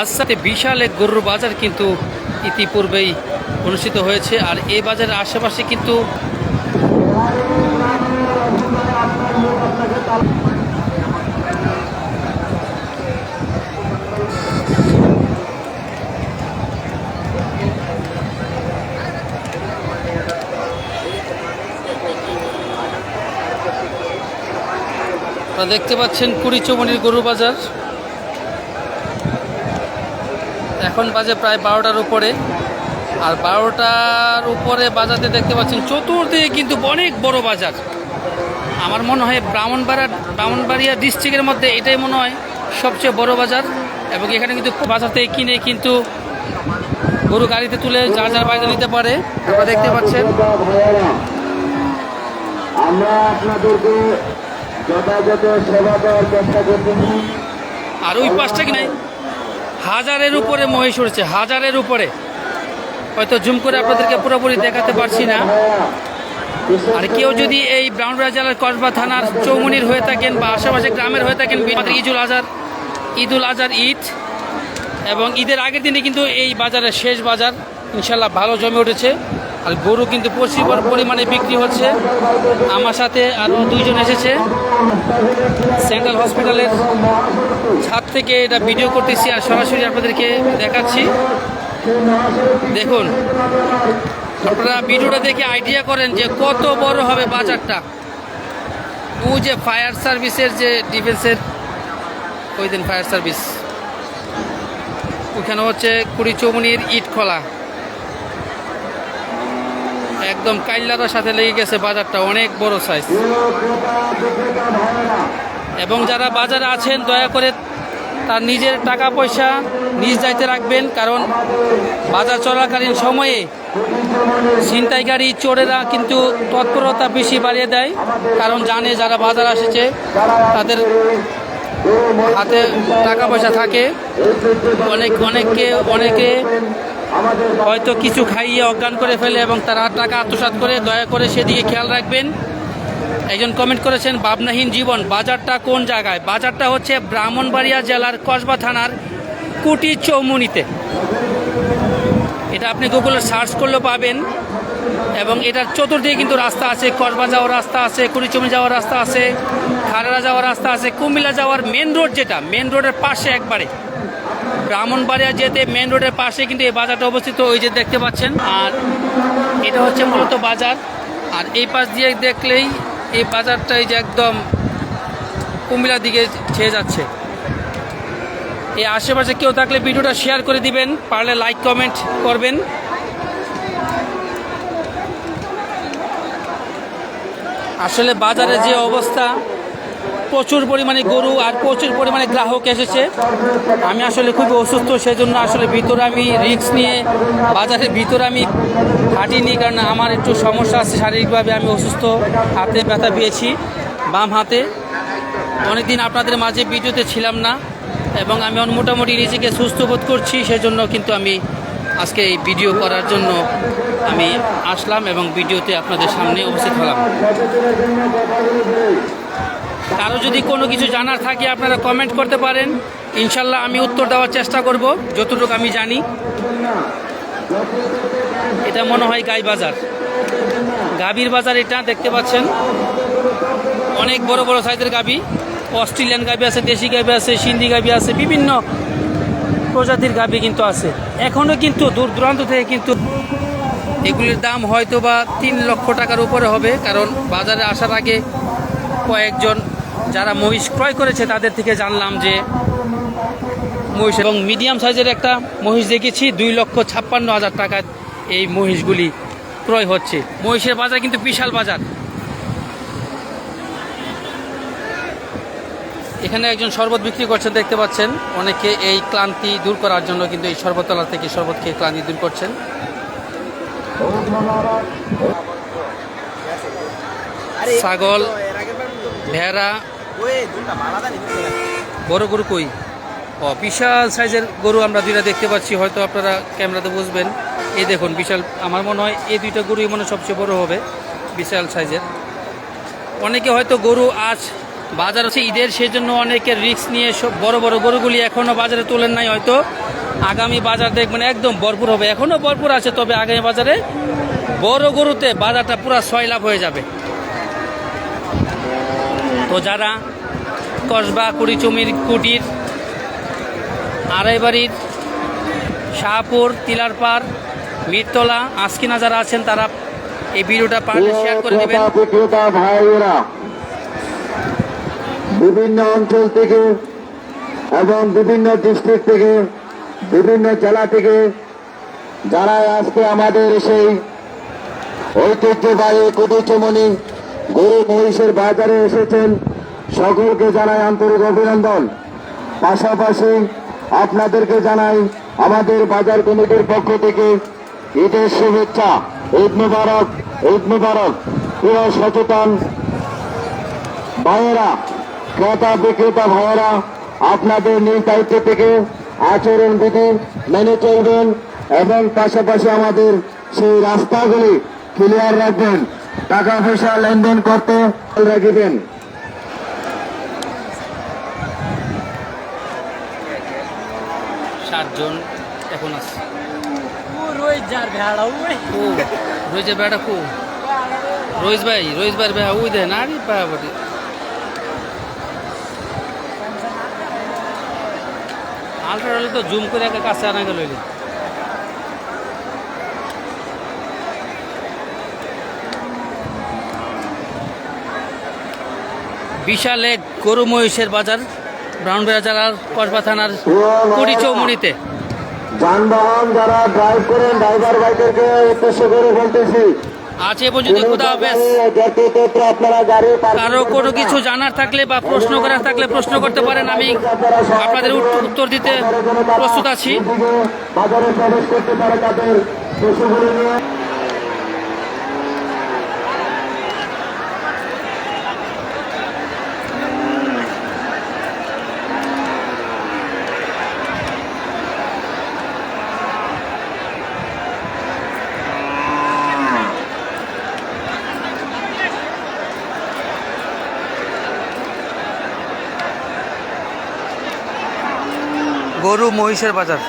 আজকে বিশাল এক গরুর বাজার কিন্তু ইতিপূর্বেই অনুষ্ঠিত হয়েছে। আর এই বাজারের আশেপাশে কিন্তু দেখতে পাচ্ছেন কুড়িচৌমনির গরু বাজার। এখন বাজে প্রায় 12টার উপরে। আর 12টার উপরে বাজাতে দেখতে পাচ্ছেন চতুর্দিকে কিন্তু অনেক বড় বাজার। আমার মনে হয় ব্রাহ্মণবাড়িয়া ডিস্ট্রিক্টের মধ্যে এটাই মনে হয় সবচেয়ে বড় বাজার। এবং এখানে কিন্তু বাজার থেকে কিনে কিন্তু গরু গাড়িতে তুলে যার যার বাড়িতে নিতে পারে। আপনারা দেখতে পাচ্ছেন। আমরা আপনাদেরকে যথাযথ সেবা দেওয়ার চেষ্টা করতেছি। আর ওই পাশটা কিনে হাজারের উপরে মহিষ উঠেছে, হাজারের উপরে। হয়তো জুম করে আপনাদেরকে পুরোপুরি দেখাতে পারছি না। আর কেউ যদি এই ব্রাহ্মণবাড়িয়া জেলার কসবা থানার চৌমনির হয়ে থাকেন বা আশেপাশে গ্রামের হয়ে থাকেন, আমাদের ঈদুল আজহার ঈদ এবং ঈদের আগের দিনে কিন্তু এই বাজারের শেষ বাজার ইনশাল্লাহ ভালো জমে উঠেছে। আর গরু কিন্তু প্রচুর পরিমাণে বিক্রি হচ্ছে। আমার সাথে আরও দুইজন এসেছে। সেন্ট্রাল হসপিটালের ছাদ থেকে এটা ভিডিও করতেছি আর সরাসরি আপনাদেরকে দেখাচ্ছি। দেখুন, আপনারা ভিডিওটা দেখে আইডিয়া করেন যে কত বড় হবে বাজারটা। ও যে ফায়ার সার্ভিসের যে ডিফেন্সের ওই দিন ফায়ার সার্ভিস ওখানে হচ্ছে কুড়িচৌমনির ইট খোলা একদম কাইল্লার সাথে লেগে গেছে বাজারটা, অনেক বড় সাইজ। এবং যারা বাজারে আছেন দয়া করে তার নিজের টাকা পয়সা নিজ দায়িত্বে রাখবেন, কারণ বাজার চলাকালীন সময়ে ছিনতাইকারী চোরেরা কিন্তু তৎপরতা বেশি বাড়িয়ে দেয়। কারণ জানে যারা বাজার আসছে তাদের হাতে টাকা পয়সা থাকে। অনেকে হয়তো কিছু খাইয়ে অজ্ঞান করে ফেলে এবং তারা টাকা আত্মসাৎ করে। দয়া করে সেদিকে খেয়াল রাখবেন। একজন কমেন্ট করেছেন ভাবনাহীন জীবন, বাজারটা কোন জায়গায়? বাজারটা হচ্ছে ব্রাহ্মণবাড়িয়া জেলার কসবা থানার কুড়িচৌমনিতে। এটা আপনি গুগলে সার্চ করলেও পাবেন। এবং এটার চতুর্দিকে কিন্তু রাস্তা আছে, কসবা যাওয়ার রাস্তা আছে, কুড়িচৌমনি যাওয়ার রাস্তা আছে, খাড়া যাওয়ার রাস্তা আছে, কুমিল্লা যাওয়ার মেন রোড, যেটা মেন রোডের পাশে একবারে ব্রাহ্মণবাড়িয়া যেতে মেন রোডের পাশে কিন্তু এই বাজারটা অবস্থিত, ওই যে দেখতে পাচ্ছেন। আর এটা হচ্ছে মূলত বাজার। আর এই পাশ দিয়ে দেখলেই এই বাজারটাই যে একদম কুমিল্লার দিকে ছেয়ে যাচ্ছে। এই আশেপাশে কেউ থাকলে ভিডিওটা শেয়ার করে দিবেন, পারলে লাইক কমেন্ট করবেন। আসলে বাজারে যে অবস্থা, প্রচুর পরিমাণে গরু আর প্রচুর পরিমাণে গ্রাহক এসেছে। আমি আসলে খুবই অসুস্থ, সেই জন্য আসলে ভিতরে আমি রিস্ক নিয়ে বাজারের ভিতরে আমি হাঁটিনি, কারণ আমার একটু সমস্যা আছে শারীরিকভাবে। আমি অসুস্থ, হাতে ব্যথা পেয়েছি বাম হাতে। অনেকদিন আপনাদের মাঝে ভিডিওতে ছিলাম না এবং আমি মোটামুটি নিজেকে সুস্থ বোধ করছি, সেজন্য কিন্তু আমি আজকে এই ভিডিও করার জন্য আমি আসলাম এবং ভিডিওতে আপনাদের সামনে উপস্থিত হলাম। কারো যদি কোনো কিছু জানার থাকে আপনারা কমেন্ট করতে পারেন, ইনশাল্লাহ আমি উত্তর দেওয়ার চেষ্টা করব যতটুকু আমি জানি। এটা মনে হয় গাই বাজার, গাভীর বাজার। এটা দেখতে পাচ্ছেন অনেক বড় বড় সাইজের গাভী, অস্ট্রেলিয়ান গাভী আছে, দেশি গাভী আছে, সিন্ধি গাভী আছে, বিভিন্ন প্রজাতির গাভী কিন্তু আছে। এখনও কিন্তু দূর দূরান্ত থেকে কিন্তু এগুলির দাম হয়তো বা 3 লক্ষ টাকার উপরে হবে। কারণ বাজারে আসার আগে কয়েকজন যারা মহিষ ক্রয় করেছে তাদের থেকে জানলাম যে মহিষ, এবং মিডিয়াম সাইজের একটা মহিষ দেখেছি 2,56,000 টাকায় এই মহিষগুলি ক্রয় হচ্ছে। মহিষের বাজার কিন্তু বিশাল বাজার। এখানে একজন শরবত বিক্রি করছেন দেখতে পাচ্ছেন। অনেকে এই ক্লান্তি দূর করার জন্য কিন্তু এই শরবততলা থেকে শরবত খেয়ে ক্লান্তি দূর করছেন। ছাগল, ভেড়া, বড় গরু কই? বিশাল সাইজের গরু আমরা দুইটা দেখতে পাচ্ছি, হয়তো আপনারা ক্যামেরাতে বুঝবেন। এই দেখুন বিশাল, আমার মনে হয় এই দুইটা গরুই মনে সবচেয়ে বড় হবে, বিশাল সাইজের। অনেকে হয়তো গরু আজ বাজার হচ্ছে ঈদের, সেজন্য অনেকের রিস্ক নিয়ে সব বড় বড় গরুগুলি এখনও বাজারে তোলেন নাই। হয়তো আগামী বাজার দেখবেন একদম ভরপুর হবে, এখনও ভরপুর আছে, তবে আগামী বাজারে বড় গরুতে বাজারটা পুরো 6 লাখ হয়ে যাবে। তো যারা কসবা, কুড়িচুমির, কুটির, আড়াইবাড়ির, শাহপুর, তিলারপাড়, মিরতলা, আজকিনা যারা আছেন তারা এই ভিডিওটা পারলে শেয়ার করে দেবেন। বিক্রেতা ভাইয়েরা বিভিন্ন অঞ্চল থেকে এবং বিভিন্ন ডিস্ট্রিক্ট থেকে, বিভিন্ন জেলা থেকে যারা আজকে আমাদের সেই ঐতিহ্যবাহী কুটিচুমনি গরু মহিষের বাজারে এসেছেন, সকলকে জানাই আন্তরিক অভিনন্দন। পাশাপাশি আপনাদেরকে জানাই আমাদের বাজার কমিটির পক্ষ থেকে ঈদের শুভেচ্ছা। ঈদ মুবারক, ঈদ মুবারক। প্রিয় সচেতন ভাইয়েরা, ক্রেতা বিক্রেতা ভাইয়েরা, আপনাদের নিজ দায়িত্ব থেকে আচরণ বিধি মেনে চলবেন এবং পাশাপাশি আমাদের সেই রাস্তাগুলি ক্লিয়ার রাখবেন। টাকা পয়সা লেনদেন করতে রাখবেন। 7 জন এখন আছে। রোহিত বেড়া কো রোহিত ভাই ভাই ওই দেন আরে বাবাটি। আলট্রা হলে তো জুম করে একটা কাছে আনা গেল। বিশাল এক গরু মহিষের বাজার ব্রাউনবাজার জেলার কসবা থানার কুড়িচৌমুনিতে। যানবাহন যারা ড্রাইভ করেন, ড্রাইভার ভাইদেরকে উদ্দেশ্য করে বলতেছি, আজ এ পর্যন্ত খুদা হাফেজ। আপনারা গাড়ি কারো কোনো কিছু জানার থাকলে বা প্রশ্ন করার থাকলে প্রশ্ন করতে পারেন, আমি আপনাদের উত্তর দিতে প্রস্তুত আছি। বাজারে প্রবেশ করতে পারে তাদের পশুগুলি নিয়ে। গরু মহিষের বাজার।